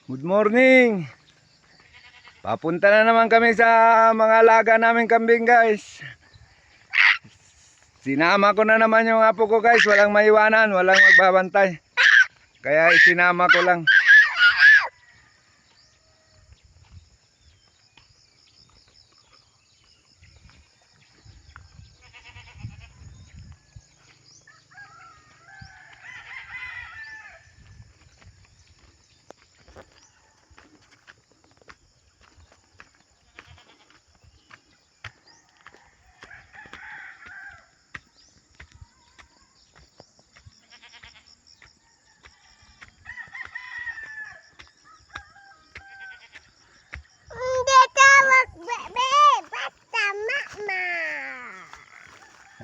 Good morning. Papunta na naman kami sa mga alaga namin kambing, guys. Sinama ko na naman yung apo ko, guys. Walang maiwanan, walang magbabantay. Kaya isinama ko lang.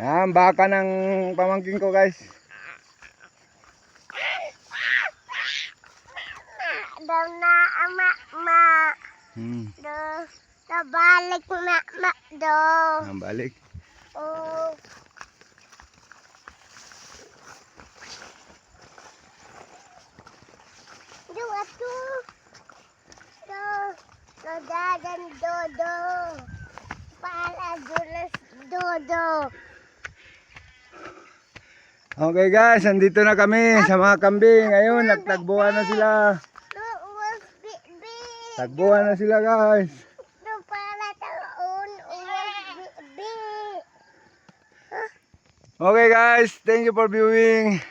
Ang baka ng pamangkin ko, guys. Daw na ama ma. Do balik na ma do. Balik. Oh. Do atu. Do dadan dodo. Para jules dodo. Okay, guys, andito na kami sa mga kambing. Ayun, nagtagbuhan na sila. Tagbuhan na sila, guys. Okay, guys, thank you for viewing.